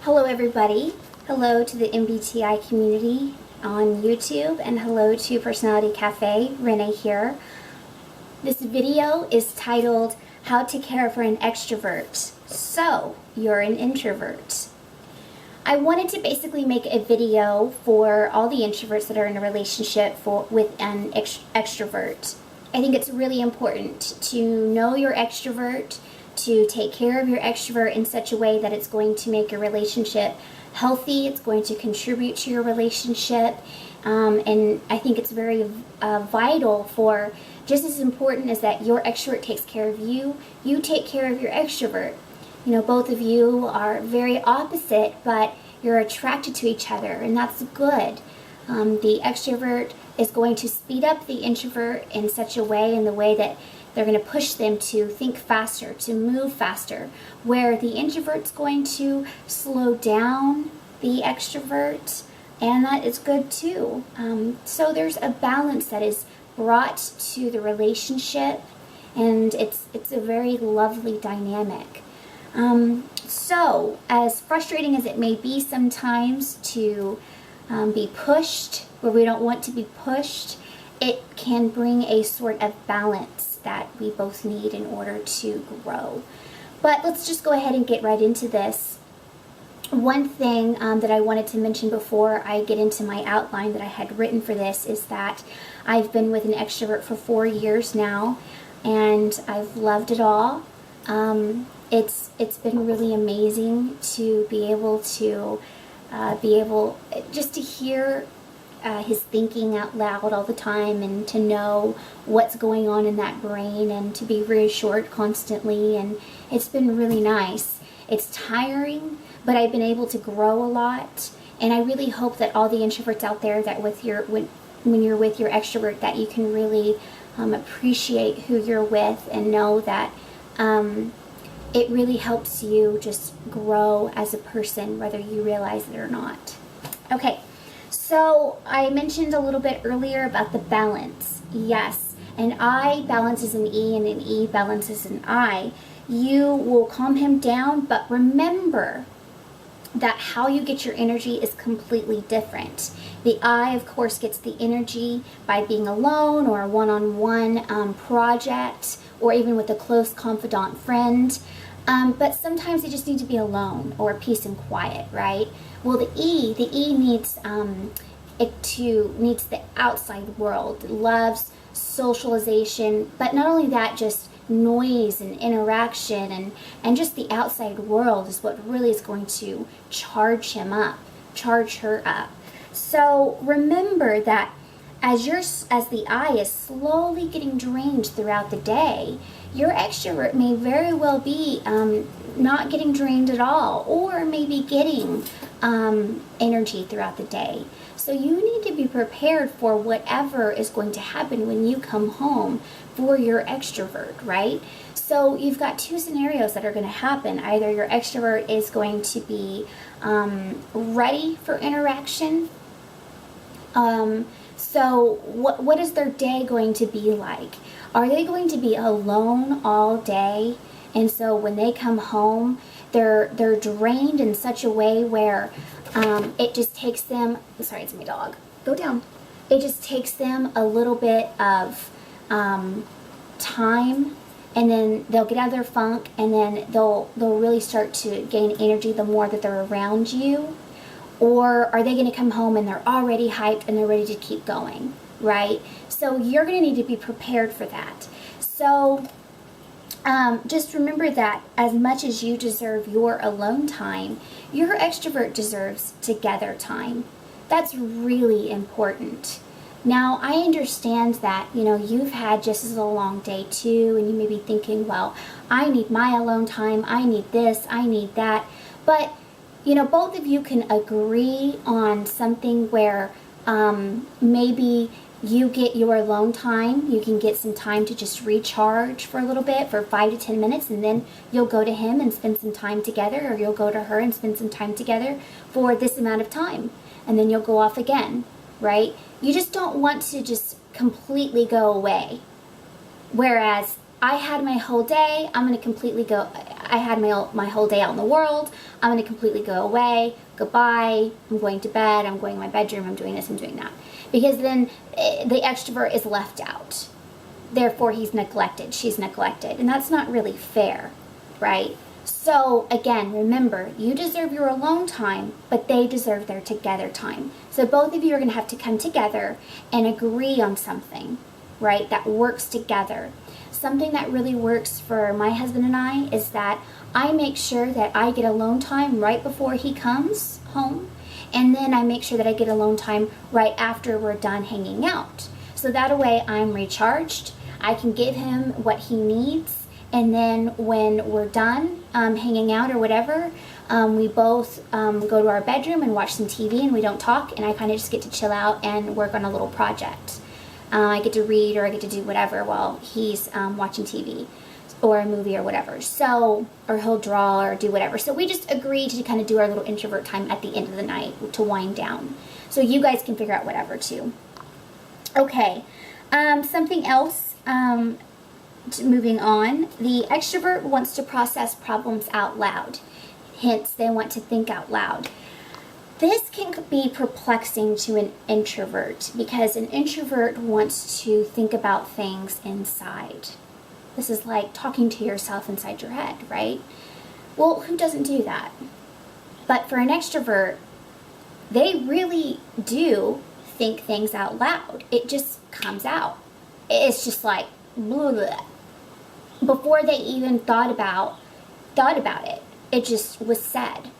Hello everybody. Hello to the MBTI community on YouTube and hello to Personality Cafe. Renee here. This video is titled How to Care for an Extrovert. So, you're an introvert. I wanted to basically make a video for all the introverts that are in a relationship with an extrovert. I think it's really important to know your extrovert, to take care of your extrovert in such a way that it's going to make your relationship healthy, it's going to contribute to your relationship, and I think it's very vital for, just as important as that your extrovert takes care of you, you take care of your extrovert. You know, both of you are very opposite, but you're attracted to each other, and that's good. The extrovert is going to speed up the introvert in such a way, in the way that they're going to push them to think faster, to move faster, where the introvert's going to slow down the extrovert, and that is good too. So there's a balance that is brought to the relationship, and it's a very lovely dynamic. So as frustrating as it may be sometimes to be pushed where we don't want to be pushed, it can bring a sort of balance that we both need in order to grow. But let's just go ahead and get right into this. One thing that I wanted to mention before I get into my outline that I had written for this is that I've been with an extrovert for 4 years now, and I've loved it all. It's been really amazing to be able just to hear his thinking out loud all the time, and to know what's going on in that brain, and to be reassured constantly, and it's been really nice. It's tiring, but I've been able to grow a lot, and I really hope that all the introverts out there, that when you're with your extrovert, that you can really appreciate who you're with, and know that it really helps you just grow as a person, whether you realize it or not. Okay. So I mentioned a little bit earlier about the balance. Yes, an I balances an E and an E balances an I. You will calm him down, but remember that how you get your energy is completely different. The I, of course, gets the energy by being alone, or a one-on-one project, or even with a close confidant friend. But sometimes they just need to be alone, or peace and quiet, right? Well, the E needs needs the outside world. It loves socialization, but not only that, just noise and interaction, and just the outside world is what really is going to charge him up, charge her up. So remember that as the I is slowly getting drained throughout the day, your extrovert may very well be not getting drained at all, or maybe getting energy throughout the day. So you need to be prepared for whatever is going to happen when you come home for your extrovert, right? So you've got two scenarios that are going to happen. Either your extrovert is going to be ready for interaction. So what is their day going to be like? Are they going to be alone all day? And so when they come home, they're drained in such a way where it just takes them, sorry, it's my dog, go down. It just takes them a little bit of time, and then they'll get out of their funk, and then they'll really start to gain energy the more that they're around you. Or are they going to come home and they're already hyped and they're ready to keep going, right? So you're going to need to be prepared for that. So just remember that as much as you deserve your alone time, your extrovert deserves together time. That's really important. Now, I understand that, you've had just as a long day too, and you may be thinking, well, I need my alone time, I need this, I need that. But both of you can agree on something where maybe you get your alone time. You can get some time to just recharge for a little bit, for 5 to 10 minutes, and then you'll go to him and spend some time together, or you'll go to her and spend some time together for this amount of time, and then you'll go off again, right? You just don't want to just completely go away. Whereas I had my whole day, I'm going to completely go, I had my whole day out in the world. I'm going to completely go away. Goodbye. I'm going to bed. I'm going to my bedroom. I'm doing this. I'm doing that. Because then the extrovert is left out. Therefore, he's neglected. She's neglected. And that's not really fair, right? So again, remember, you deserve your alone time, but they deserve their together time. So both of you are going to have to come together and agree on something, right, that works together. Something that really works for my husband and I is that I make sure that I get alone time right before he comes home, and then I make sure that I get alone time right after we're done hanging out. So that way I'm recharged, I can give him what he needs, and then when we're done hanging out or whatever, we both go to our bedroom and watch some TV, and we don't talk, and I kind of just get to chill out and work on a little project. I get to read, or I get to do whatever while he's watching TV or a movie or whatever. So, or he'll draw or do whatever. So we just agree to kind of do our little introvert time at the end of the night to wind down. So you guys can figure out whatever too. Okay, something else, moving on. The extrovert wants to process problems out loud. Hence, they want to think out loud. This can be perplexing to an introvert because an introvert wants to think about things inside. This is like talking to yourself inside your head, right? Well, who doesn't do that? But for an extrovert, they really do think things out loud. It just comes out. It's just like blah, blah. Before they even thought about it. It just was said.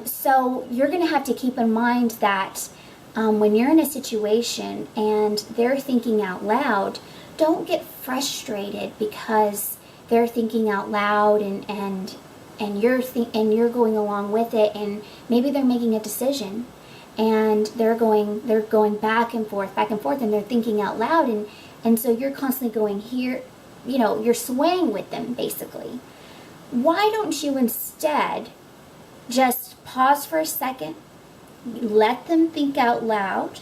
So you're going to have to keep in mind that when you're in a situation and they're thinking out loud, don't get frustrated because they're thinking out loud and you're going along with it, and maybe they're making a decision and they're going back and forth and they're thinking out loud, and so you're constantly going here, you're swaying with them basically. Why don't you instead just pause for a second, let them think out loud,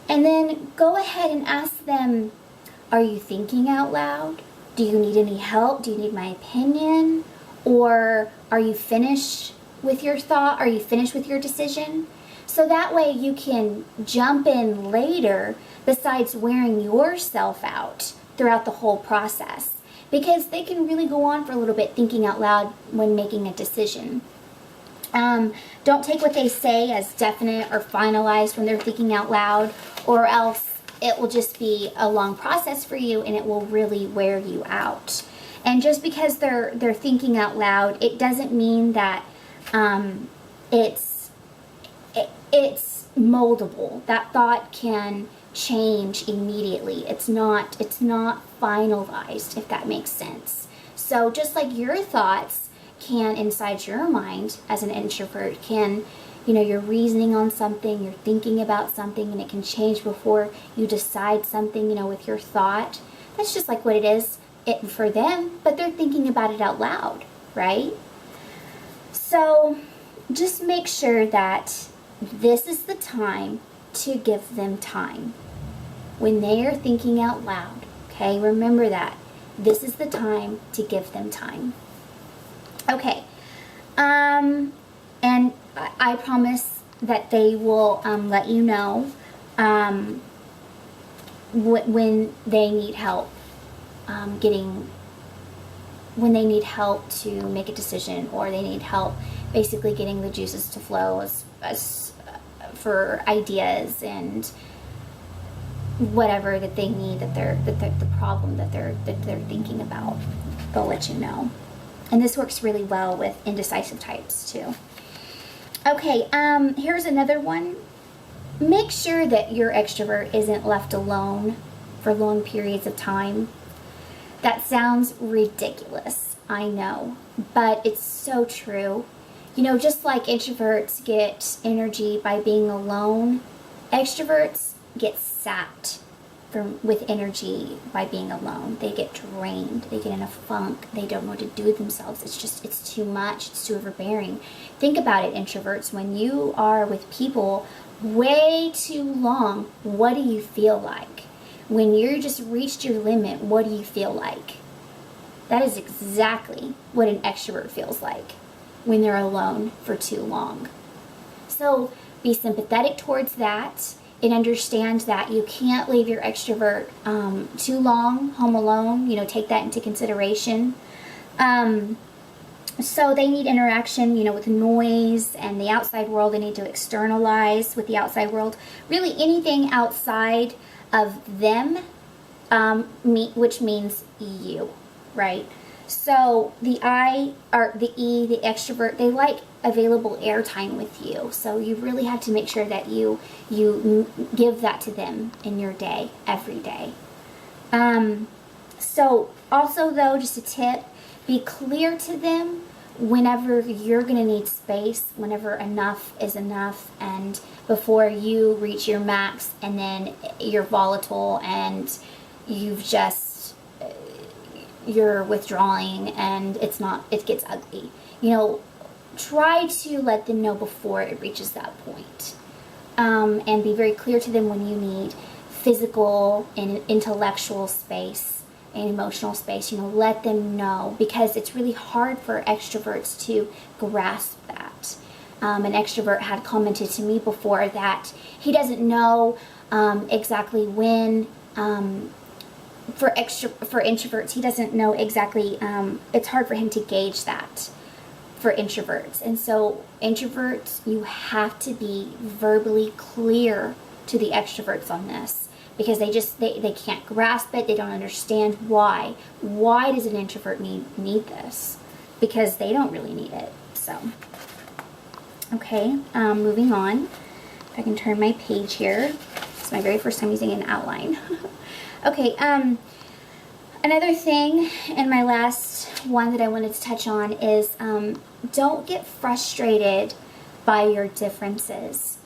and then go ahead and ask them, are you thinking out loud? Do you need any help? Do you need my opinion? Or are you finished with your thought? Are you finished with your decision? So that way you can jump in later besides wearing yourself out throughout the whole process. Because they can really go on for a little bit thinking out loud when making a decision. Don't take what they say as definite or finalized when they're thinking out loud, or else it will just be a long process for you and it will really wear you out. And just because they're thinking out loud, it doesn't mean that it's moldable. That thought can change immediately. It's not finalized, if that makes sense. So just like your thoughts can, inside your mind as an introvert, can, you're reasoning on something, you're thinking about something, and it can change before you decide something, with your thought. That's just like what it is for them, but they're thinking about it out loud, right? So just make sure that this is the time to give them time. When they are thinking out loud, okay, remember that. This is the time to give them time. Okay, and I promise that they will let you know when they need help when they need help to make a decision, or they need help basically getting the juices to flow as for ideas and whatever that they need, that the problem that they're thinking about. They'll let you know. And this works really well with indecisive types too. Okay, here's another one. Make sure that your extrovert isn't left alone for long periods of time. That sounds ridiculous, I know, but it's so true. Just like introverts get energy by being alone, extroverts get sapped with energy by being alone. They get drained. They get in a funk. They don't know what to do with themselves. It's too much. It's too overbearing. Think about it, introverts. When you are with people way too long, what do you feel like? When you're just reached your limit, what do you feel like? That is exactly what an extrovert feels like when they're alone for too long. So be sympathetic towards that and understand that you can't leave your extrovert too long home alone. Take that into consideration. So they need interaction, with noise and the outside world. They need to externalize with the outside world. Really anything outside of them, which means you, right? So the I, or the E, the extrovert, they like available airtime with you. So you really have to make sure that you give that to them in your day, every day. So also though, just a tip, be clear to them whenever you're going to need space, whenever enough is enough, and before you reach your max and then you're volatile and you're withdrawing and it gets ugly. Try to let them know before it reaches that point. And be very clear to them when you need physical and intellectual space and emotional space. Let them know, because it's really hard for extroverts to grasp that. An extrovert had commented to me before that he doesn't know exactly when, for introverts, he doesn't know exactly, it's hard for him to gauge that for introverts. And so introverts, you have to be verbally clear to the extroverts on this, because they can't grasp it. They don't understand why. Why does an introvert need this? Because they don't really need it. So, okay, moving on. If I can turn my page here. It's my very first time using an outline. Okay, another thing, and my last one that I wanted to touch on is don't get frustrated by your differences.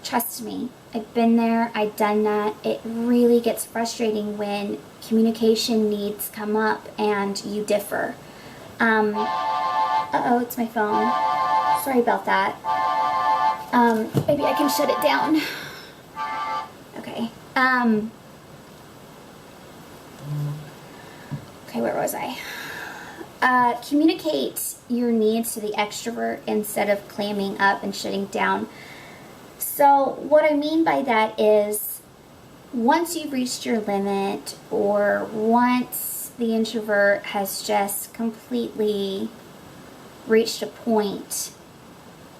Trust me, I've been there, I've done that. It really gets frustrating when communication needs come up and you differ. Uh-oh, it's my phone. Sorry about that. Maybe I can shut it down. Okay. Okay, where was I? Communicate your needs to the extrovert instead of clamming up and shutting down. So what I mean by that is, once you've reached your limit, or once the introvert has just completely reached a point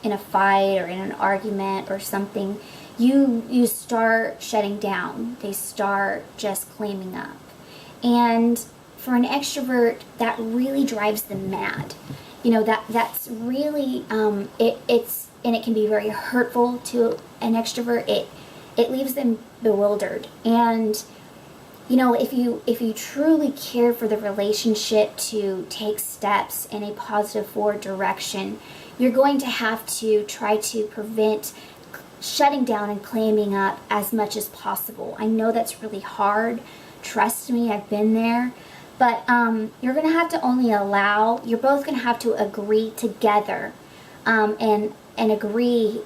in a fight or in an argument or something, you start shutting down. They start just clamming up. And for an extrovert, that really drives them mad. That's really, it can be very hurtful to an extrovert. It leaves them bewildered. And, if you truly care for the relationship to take steps in a positive forward direction, you're going to have to try to prevent shutting down and clamming up as much as possible. I know that's really hard. Trust me, I've been there. But you're going to have to you're both going to have to agree together and agree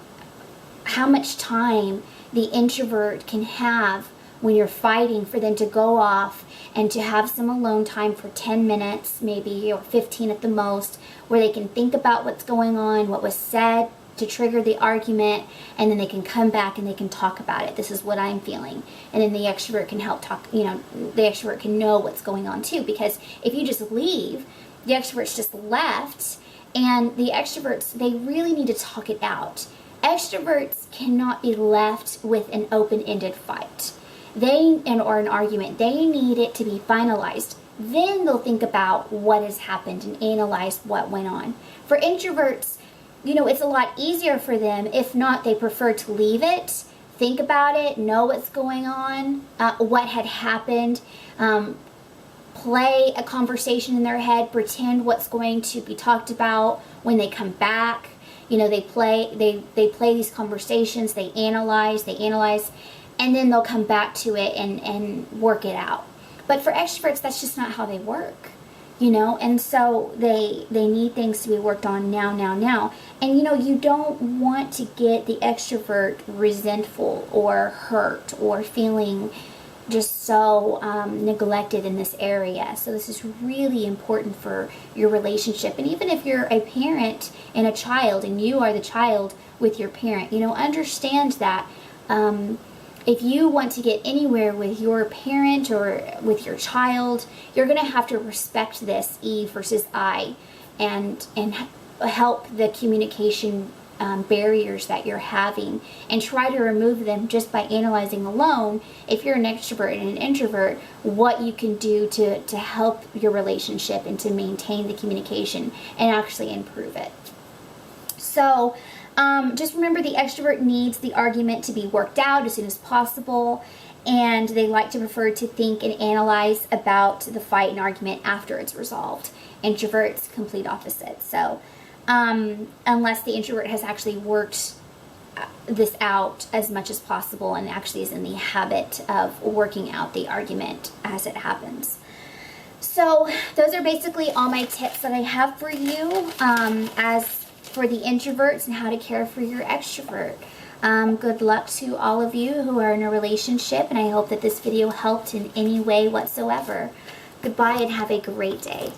how much time the introvert can have when you're fighting, for them to go off and to have some alone time for 10 minutes maybe, or 15 at the most, where they can think about what's going on, what was said to trigger the argument, and then they can come back and they can talk about it. This is what I'm feeling. And then the extrovert can help talk, the extrovert can know what's going on too, because if you just leave, the extrovert's just left, and the extroverts, they really need to talk it out. Extroverts cannot be left with an open-ended fight. Or an argument. They need it to be finalized. Then they'll think about what has happened and analyze what went on. For introverts, it's a lot easier for them. If not, they prefer to leave it, think about it, know what's going on, what had happened, play a conversation in their head, pretend what's going to be talked about when they come back. They play these conversations, they analyze, and then they'll come back to it and work it out. But for extroverts, that's just not how they work. And so they need things to be worked on now. And, you don't want to get the extrovert resentful or hurt or feeling, just so neglected in this area. So this is really important for your relationship. And even if you're a parent and a child and you are the child with your parent, understand that if you want to get anywhere with your parent or with your child, you're going to have to respect this E versus I and help the communication barriers that you're having and try to remove them just by analyzing alone, if you're an extrovert and an introvert, what you can do to help your relationship and to maintain the communication and actually improve it. So just remember, the extrovert needs the argument to be worked out as soon as possible, and they like to prefer to think and analyze about the fight and argument after it's resolved. Introverts, complete opposite. So unless the introvert has actually worked this out as much as possible and actually is in the habit of working out the argument as it happens. So those are basically all my tips that I have for you as for the introverts and how to care for your extrovert. Good luck to all of you who are in a relationship, and I hope that this video helped in any way whatsoever. Goodbye and have a great day.